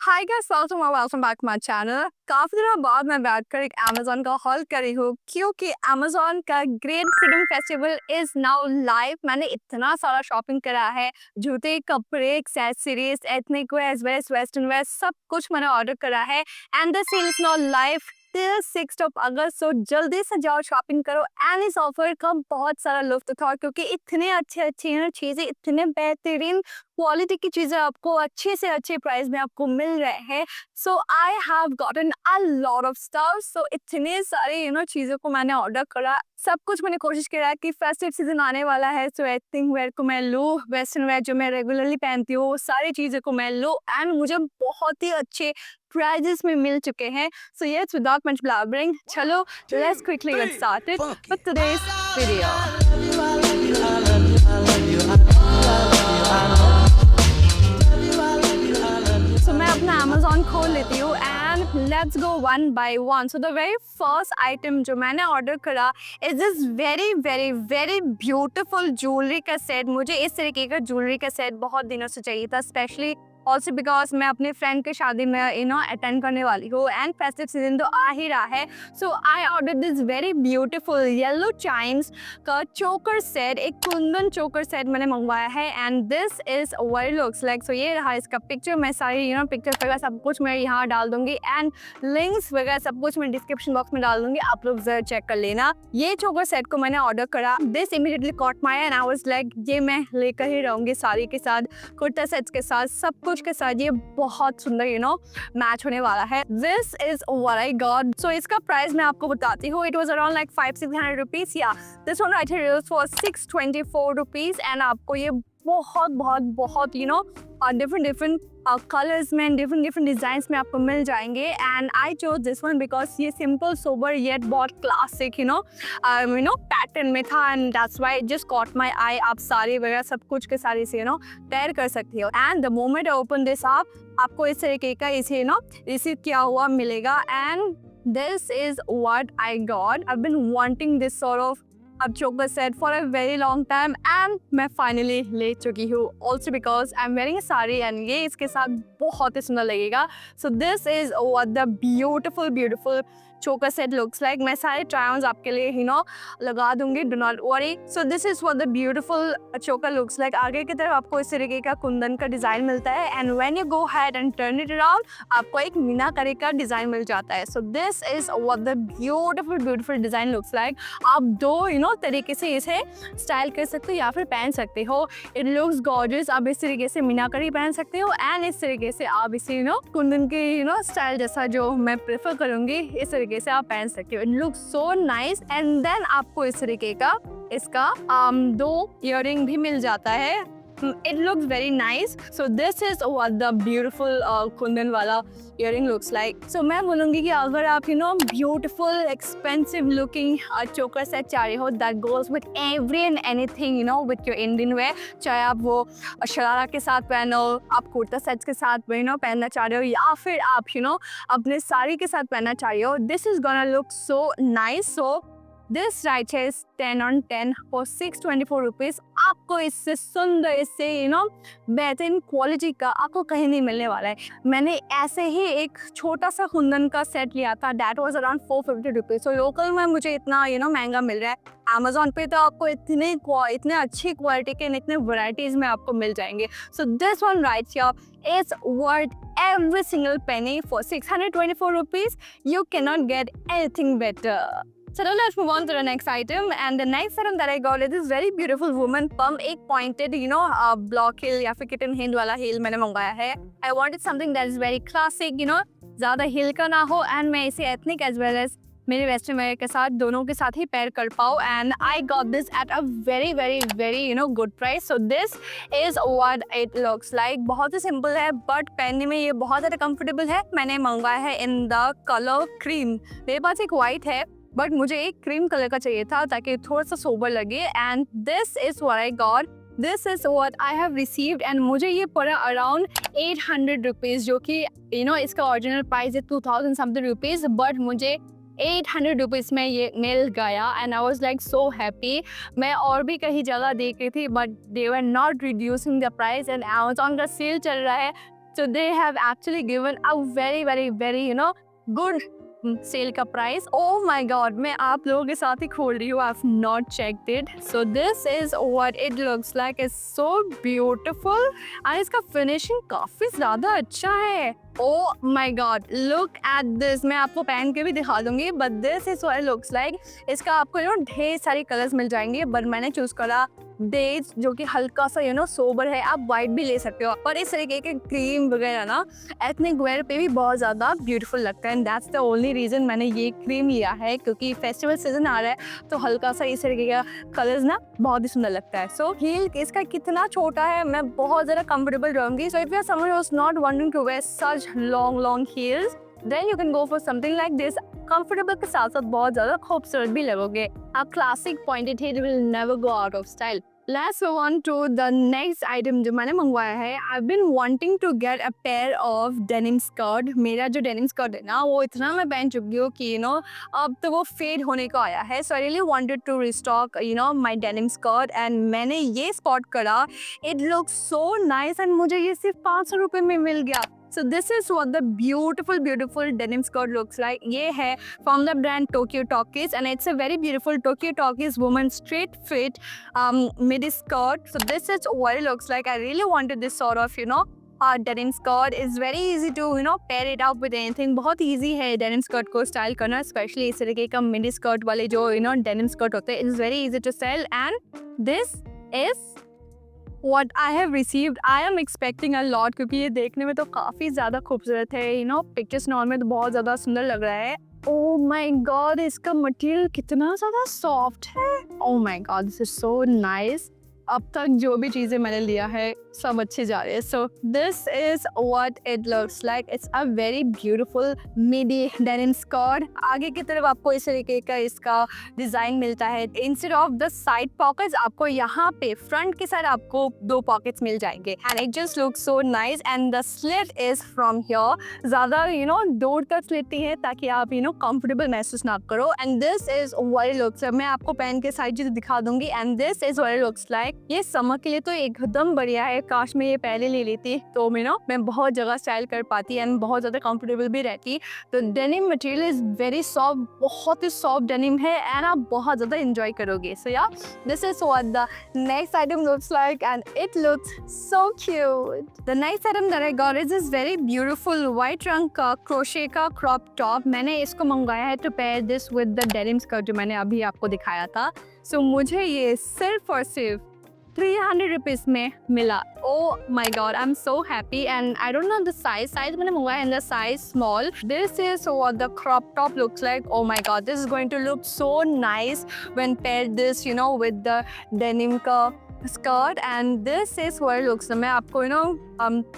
Hi guys, welcome back my channel. काफ़ी दिनों बाद मैं बैठकर एक अमेज़न का हॉल कर रही हूँ क्योंकि अमेज़न का great freedom festival is now live. मैंने इतना सारा शॉपिंग करा है, जूते, कपड़े, accessories, ethnic wear as well as western wear सब कुछ मैंने ऑर्डर करा है and the sale is now live till 6th of August. So जल्दी से जाओ शॉपिंग करो एंड इस ऑफर का बहुत सारा लुत्फ़ उठाओ क्योंकि इतने अच्छे-अच्छे ना चीज़ें, इतने बेहतरीन क्वालिटी की चीज़ें आपको अच्छे से अच्छे प्राइस में आपको मिल रहे हैं। So I have gotten a lot of stuff. So इतने सारे चीज़ों को मैंने ऑर्डर करा। सब कुछ मैंने कोशिश करा कि फेस्टिव सीजन आने वाला है, सो एथनिक वेयर को मैं लूँ, वेस्टर्न वेयर जो मैं रेगुलरली पहनती हूँ, सारी चीज़ों को मैं लूँ एंड मुझे बहुत ही अच्छे प्राइजेस में मिल चुके हैं। So yes, without much blabbering, चलो let's quickly get started with today's video. So मैं अपना अमेज़न खोल लेती हूँ and let's go one by one. So the very first item जो मैंने ऑर्डर करा is this very very very beautiful jewellery का सेट। मुझे इस तरीके का ज्वेलरी का सेट बहुत दिनों से चाहिए था, स्पेशली ऑल्सो बिकॉज मैं अपने फ्रेंड की शादी में अटेंड करने वाली हूँ एंड फेस्टिव सीजन तो आ ही रहा है। So I order this very beautiful yellow chimes का चोकर सेट, एक कुंदन चोकर सेट मैंने मंगवाया है and this is what it looks like. So ये रहा इसका पिक्चर। मैं सारी पिक्चर्स वगैरह सब कुछ मैं यहाँ डाल दूंगी एंड लिंक्स वगैरह सब कुछ मैं डिस्क्रिप्शन बॉक्स में डाल दूंगी, आप लोग जरा चेक कर लेना। ये चोकर सेट को मैंने ऑर्डर करा, this immediately cot my and I was like ये मैं लेकर ही रहूंगी, साड़ी के साथ, कुर्ता सेट्स के साथ, सब कुछ के साथ ये बहुत सुंदर मैच होने वाला है। This is what I got. So इसका प्राइस मैं आपको बताती हूँ। It was around like 500-600 rupees. या this one right here is for 624 rupees and आपको ये बहुत बहुत बहुत डिफरेंट कलर्स में, डिफरेंट डिजाइंस में आपको मिल जाएंगे and I chose this one because ये सिंपल सोबर येट बहुत क्लासिक पैटर्न में था and that's why it just caught my eye. आप साड़ी वगैरह सब कुछ के साड़ी से पेयर कर सकती हो and the moment I open this आपको इस तरीके का इसे रिसीव किया हुआ मिलेगा and this is what I got. I been wanting this sort of uh choker set for a very long time and मैं फाइनली ले चुकी हूँ, also because I am wearing a sari and ये इसके साथ बहुत ही सुंदर लगेगा। So this is what the beautiful choker set looks like. मैं सारे ट्राई आपके लिए लगा दूंगी, do not worry. So this is what the beautiful चोकर लुक्स लाइक। आगे की तरफ आपको इस तरीके का कुंदन का डिजाइन मिलता है and when you go head and turn it around आपको एक मीनाकारी का डिजाइन मिल जाता है। सो this is what the beautiful design looks like. आप दो तरीके से इसे स्टाइल कर सकते हो या फिर पहन सकते हो। It looks gorgeous. आप इस तरीके से मीनाकारी पहन सकते हो एंड इस तरीके से आप इसे कुंदन के स्टाइल जैसा जो मैं प्रेफर करूंगी इस तरीके से आप पहन सकते हो। It looks so nice and then आपको इस तरीके का इसका 2 इयररिंग भी मिल जाता है। It looks very nice. So this is what the beautiful Kundan वाला earring looks like. So मैं बोलूँगी कि अगर आप beautiful, expensive looking choker set चाह रहे हो that goes with every and anything with your Indian wear, चाहे आप वो शरारा के साथ पहनो, आप कुर्ता सेट्स के साथ पहनना चाह रहे हो या फिर आप अपने साड़ी के साथ पहनना चाह रहे हो, this is gonna look so nice. So this right है 10 on 10 फॉर 624 रुपीज। आपको इससे सुंदर, इससे बेहतरीन क्वालिटी का आपको कहीं नहीं मिलने वाला है। मैंने ऐसे ही एक छोटा सा कुंदन का सेट लिया था, that was around 450 rupees. So local में मुझे इतना महंगा मिल रहा है। अमेजोन पे तो आपको इतने अच्छी क्वालिटी के इतने वैरायटीज में आपको मिल जाएंगे। So this one right here is worth every single penny for 624 rupees. You cannot get anything better. So now let's move on to the next item, and the next item that I got is this very beautiful woman pump, एक pointed block heel या फिर kitten hand वाला heel मैंने मंगाया है। I wanted something that is very classic, ज़्यादा heel का ना हो and मैं इसे ethnic as well as मेरे वेस्टर्न वेयर के साथ दोनों के साथ ही पेयर कर पाऊँ and I got this at a very very very good price. So this is what it looks like. बहुत ही सिंपल है बट पहनने में ये बहुत ज़्यादा कंफर्टेबल है। मैंने मंगवाया है इन द कलर क्रीम। मेरे पास एक वाइट है बट मुझे एक क्रीम कलर का चाहिए था ताकि थोड़ा सा सोबर लगे and this is what I got. This is what I have received and मुझे ये पड़ा अराउंड 800 रुपीज़, जो कि इसका ओरिजिनल प्राइस है 2000 समथिंग रुपीज़, बट मुझे 800 रुपीज़ में ये मिल गया and I was like so happy. मैं और भी कहीं जगह देख रही थी but they were not reducing the price and Amazon का सेल चल रहा है So they have actually given a very good sale का प्राइस. Oh my god, मैं आप लोगों के साथ ही खोल रही हूँ. I've not checked it. So this is what it looks like. It's so beautiful and इसका फिनिशिंग काफी ज्यादा अच्छा है. Oh my god, look at this. मैं आपको पहन के भी दिखा दूंगी. But this is what it looks like. इसका आपको ढेर सारी कलर्स मिल जाएंगे. But मैंने चूज करा बेज जो कि हल्का सा सोबर है. आप वाइट भी ले सकते हो. और इस तरीके के क्रीम वगैरह ना एथनिक वेयर पे भी बहुत ज़्यादा ब्यूटीफुल लगता है. And that's the only reason मैंने ये क्रीम लिया है, क्योंकि फेस्टिवल सीजन आ रहा है तो हल्का सा इस तरीके का कलर्स ना बहुत ही सुंदर लगता है. सो हील इसका कितना छोटा है, मैं बहुत ज़्यादा कंफर्टेबल रहूँगी. So if you are someone who is not wanting to wear such long heels, then you can go for something like this. Comfortable के साथ साथ बहुत ज़्यादा खूबसूरत भी लगोगे. A classic pointed heel will never go out of style. Let's move on to the next item जो मैंने मंगवाया है. I've been wanting to get a pair of denim skirt. मेरा जो denim skirt है ना वो इतना मैं पहन चुकी हूँ कि अब तो वो फेड होने को आया है. So I really wanted to restock my denim skirt and मैंने ये spot करा. It looks so nice and मुझे ये सिर्फ 500 रुपये में मिल गया. So this is what the beautiful denim skirt looks like. ये है from the brand Tokyo Talkies and it's a very beautiful Tokyo Talkies woman straight fit midi skirt. So this is what it looks like. I really wanted this sort of denim skirt. Is very easy to pair it up with anything. बहुत easy है denim skirt को style करना, especially इस तरीके का midi skirt वाले जो denim skirt होते हैं. It's very easy to style and this is what I have received. I am expecting a lot क्योंकि ये देखने में तो काफ़ी ज़्यादा खूबसूरत है. पिक्चर्स नॉन में तो बहुत ज़्यादा सुंदर लग रहा है. Oh my god, इसका मटेरियल कितना ज़्यादा सॉफ्ट है. Oh my god, this is so nice. अब तक जो भी चीज़ें मैंने लिया है सब अच्छे जा रहे हैं. So this is what it looks like. It's a very beautiful midi denim skirt. आगे की तरफ आपको इस तरीके का इसका डिज़ाइन मिलता है. Instead of the side pockets आपको यहाँ पे फ्रंट की साइड आपको 2 pockets मिल जाएंगे. And it just looks so nice and the slit is from here. ज़्यादा दूर तक slit नहीं है ताकि आप comfortable महसूस ना करो. And this is what it looks like. मैं आपको पहन के सारी चीज़ें दिखा दूंगी. And this is what it looks like. ये समर के लिए तो एकदम बढ़िया है. काश मैं ये पहले ले लेती तो मैं बहुत जगह स्टाइल कर पाती एंड बहुत ज़्यादा कंफर्टेबल भी रहती. तो denim material is very soft, बहुत ही सॉफ्ट डेनिम है एंड आप बहुत ज़्यादा इंजॉय करोगे. सो या this is what the next item looks like and it looks so cute. The next item that I got is very beautiful white रंग का crochet का क्रॉप टॉप. मैंने इसको मंगवाया है to pair this with the denim skirt जो मैंने अभी आपको दिखाया था. सो मुझे ये सिर्फ और सिर्फ 300 रुपीज़ में मिला. Oh my god, I'm so happy and I don't know the size मैंने मंगवाया है in the size small. This is what the crop top looks like. Oh my god, this is going to look so nice when paired this with the denim का skirt and this is what it looks. मैं आपको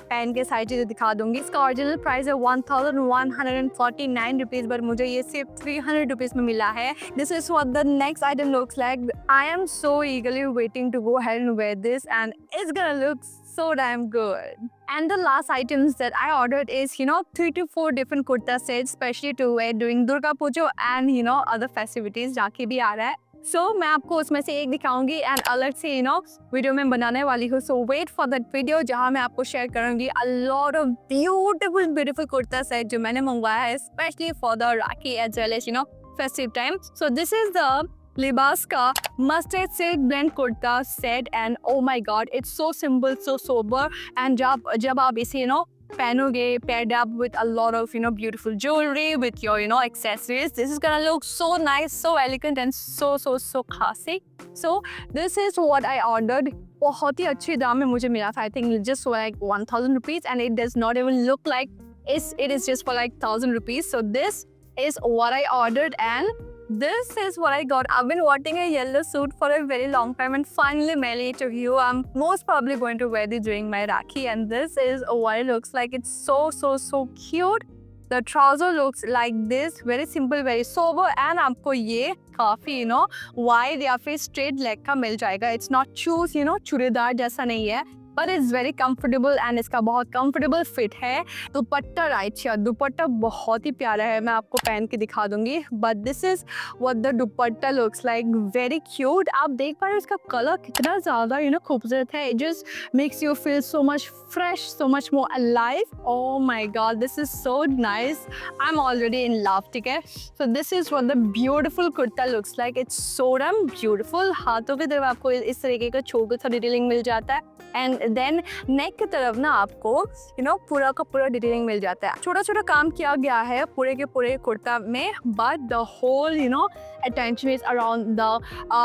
पहन के सारी चीज़ें दिखा दूंगी. इसका ओरिजिनल प्राइस है 1149 रुपीज़ बट मुझे ये सिर्फ 300 रुपीज़ में मिला है. This is what the next item looks like. I am so eagerly waiting to go ahead and wear this and it's gonna look so damn good. And the last items that I ordered is 3 to 4 different kurta sets, especially to wear during Durga Puja and other festivities जाके भी आ रहा है. So मैं आपको उसमें से एक दिखाऊंगी एंड अलग से वीडियो में बनाने वाली हूँ. So wait for that video जहाँ मैं आपको शेयर करूँगी a lot of beautiful kurta set जो मैंने मंगवाया है specially for the Rakhi as well as festive time. So this is the Libas का mustard silk blend kurta set and oh my god it's so simple so sober and जब आप इसे पहनोगे paired up with a lot of beautiful jewelry with your accessories, this is gonna look so nice, so elegant and so classic. So this is what I ordered. बहुत ही अच्छे दाम में मुझे मिला था. I think just for like 1000 rupees and it does not even look like it is just for like 1000 rupees. So this is what I ordered and this is what I got. I've been wanting a yellow suit for a very long time and finally mailed it to you. I'm most probably going to wear it during my Rakhi and this is what it looks like. It's so cute. The trouser looks like this, very simple, very sober and आपको ये काफ़ी wide या फिर straight leg का मिल जाएगा. It's not shoes, churidar जैसा नहीं है. but it's very comfortable and इसका बहुत comfortable fit है। दुपट्टा राइट हियर, दुपट्टा बहुत ही प्यारा है, मैं आपको पहन के दिखा दूंगी। But this is what the dupatta looks like, very cute। आप देख पा रहे हो इसका कलर कितना ज़्यादा खूबसूरत है। It just makes you feel so much fresh, so much more alive। Oh my god, this is so nice। I'm already in love, ठीक है। So this is what the beautiful kurta looks like। It's so damn beautiful। हाथों की तरफ आपको इस तरीके का छोटा सा डिटेलिंग मिल जाता है, एंड देन नेक की तरफ ना आपको पूरा का पूरा डिटेलिंग मिल जाता है। छोटा छोटा काम किया गया है पूरे के पूरे कुर्ता में, but the whole attention is around the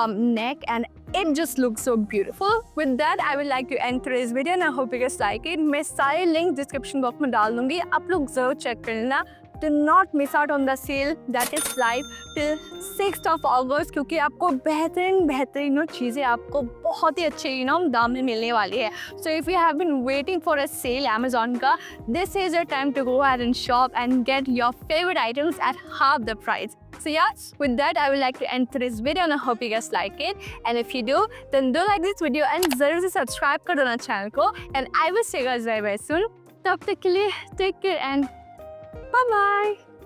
neck and it just looks so beautiful। With that I would like to end today's video and I hope you guys like it। मैं सारे लिंक डिस्क्रिप्शन बॉक्स में डाल दूंगी, आप लोग जरूर check कर लेना। Do not miss out on the sale that is live till 6th of August, क्योंकि आपको बेहतरीन चीज़ें आपको बहुत ही अच्छे दाम में मिलने वाली है। So if you have been waiting for a sale Amazon का, this is your time to go ahead and shop and get your favorite items at half the price। So yeah, with that I would like to end today's video and I hope you guys like it। And if you do, then do like this video and ज़रूर से subscribe कर देना channel को। And I will see you guys very soon। तब तक के लिए take care and bye bye।